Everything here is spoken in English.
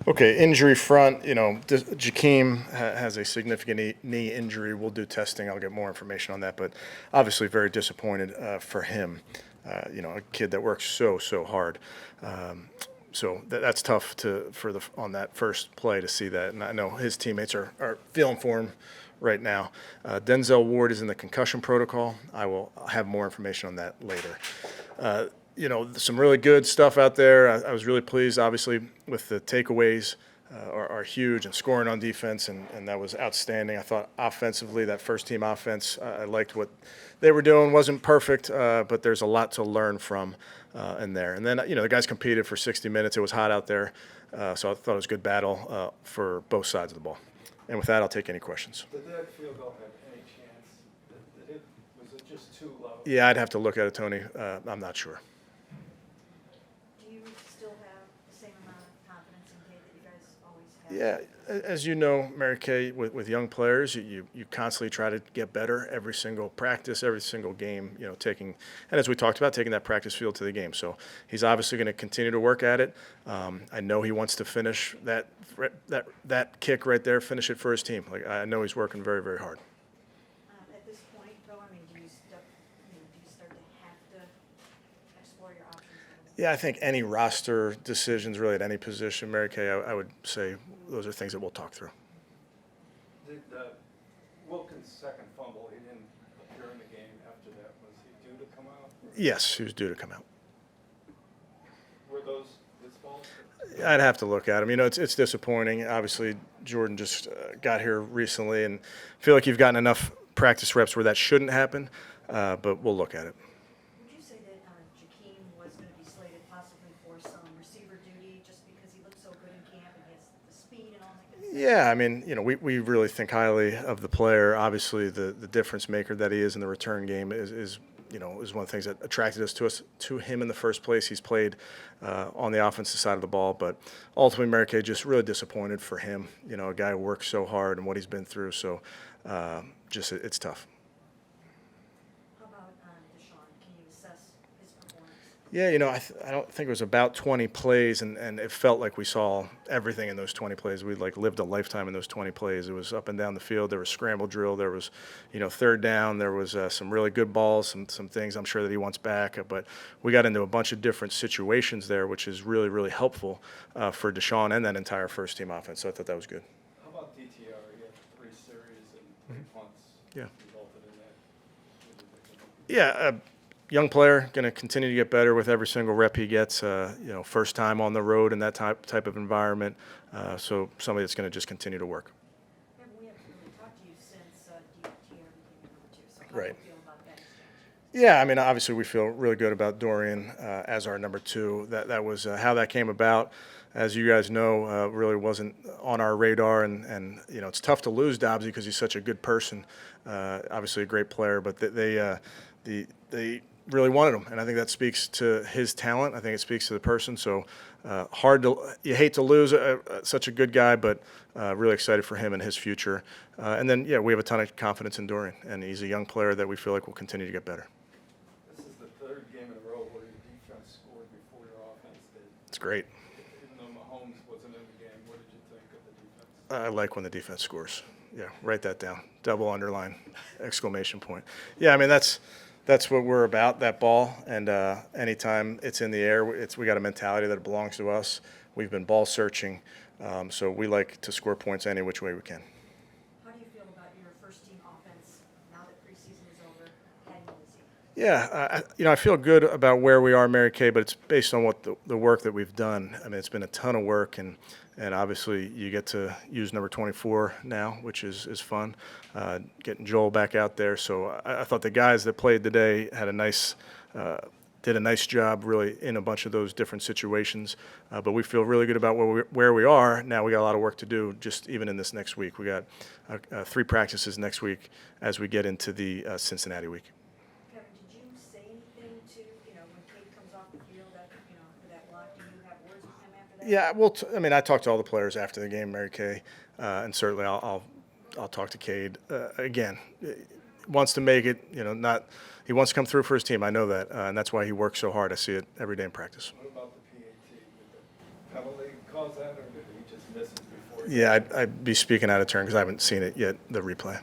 Okay, injury front, Jakeem has a significant knee injury. We'll do testing. I'll get more information on that, but obviously very disappointed for him. A kid that works so hard. So that's tough on that first play to see that. And I know his teammates are feeling for him right now. Denzel Ward is in the concussion protocol. I will have more information on that later. Some really good stuff out there. I was really pleased, obviously, with the takeaways are huge, and scoring on defense, and that was outstanding. I thought offensively, that first-team offense, I liked what they were doing. Wasn't perfect, but there's a lot to learn from in there. And then, the guys competed for 60 minutes. It was hot out there, so I thought it was a good battle for both sides of the ball. And with that, I'll take any questions. Did that field goal have any chance? Was it just too low? Yeah, I'd have to look at it, Tony. I'm not sure. Do you still have the same amount of confidence in Kate that you guys always have? Yeah, as you know, Mary Kay, with young players, you constantly try to get better every single practice, every single game, and as we talked about, taking that practice field to the game. So he's obviously going to continue to work at it. I know he wants to finish that kick right there, finish it for his team. I know he's working very, very hard. At this point, though, do you start to have to explore your options? Yeah, I think any roster decisions, really at any position, Mary Kay, I would say those are things that we'll talk through. Did Wilkins' second fumble, he didn't appear in the game after that. Was he due to come out? Yes, he was due to come out. Were those his fault? I'd have to look at him. It's disappointing. Obviously, Jordan just got here recently, and I feel like you've gotten enough practice reps where that shouldn't happen, but we'll look at it. Would you say that Jakeem was going to be slated possibly for some receiver duty just because he looked so good in camp and he has the speed and all that good stuff? Yeah, we really think highly of the player. Obviously, the difference maker that he is in the return game is one of the things that attracted us to him in the first place. He's played on the offensive side of the ball, but ultimately, Mary Kay just really disappointed for him. A guy who works so hard and what he's been through. So, it's tough. How about Deshaun? Can you assess his performance? Yeah, I don't think it was about 20 plays, and it felt like we saw everything in those 20 plays. We lived a lifetime in those 20 plays. It was up and down the field. There was scramble drill. There was, third down. There was some really good balls, some things I'm sure that he wants back. But we got into a bunch of different situations there, which is really, really helpful for Deshaun and that entire first-team offense. So I thought that was good. How about DTR? He had 3 series and 3 punts. Yeah. Resulted in that. Yeah, young player, going to continue to get better with every single rep he gets. First time on the road in that type of environment. So somebody that's going to just continue to work. Yeah, we haven't really talked to you since DTR became number 2. So how Right. do you feel about that exchange? Yeah, obviously we feel really good about Dorian as our number 2. That was how that came about. As you guys know, really wasn't on our radar, and it's tough to lose Dobbsy because he's such a good person. Obviously a great player, but they really wanted him, and I think that speaks to his talent. I think it speaks to the person. So you hate to lose such a good guy, but really excited for him and his future. And then we have a ton of confidence in Dorian, and he's a young player that we feel like will continue to get better. This is the 3rd game in a row where your defense scored before your offense did. It's great. Even though Mahomes wasn't in the game, what did you think of the defense? I like when the defense scores. Yeah, write that down. Double underline, exclamation point. Yeah, that's what we're about, that ball. And anytime it's in the air, we got a mentality that it belongs to us. We've been ball searching, so we like to score points any which way we can. How do you feel about your first-team offense now that preseason is over, heading into the season? Yeah, I feel good about where we are, Mary Kay, but it's based on what the work that we've done. It's been a ton of work, and obviously you get to use number 24 now, which is fun. Getting Joel back out there, so I thought the guys that played today had did a nice job, really, in a bunch of those different situations. But we feel really good about where we are now. We got a lot of work to do, just even in this next week. We got 3 practices next week as we get into the Cincinnati week. Kevin, did you say anything to, when Kate comes off the field for that block? Do you have words with him after that? Yeah, well, I talked to all the players after the game, Mary Kay, and certainly I'll talk to Cade again. Wants to make it, he wants to come through for his team. I know that, and that's why he works so hard. I see it every day in practice. What about the PAT? Did the penalty cause that, or did he just misses before. Yeah, I'd be speaking out of turn because I haven't seen it yet, the replay.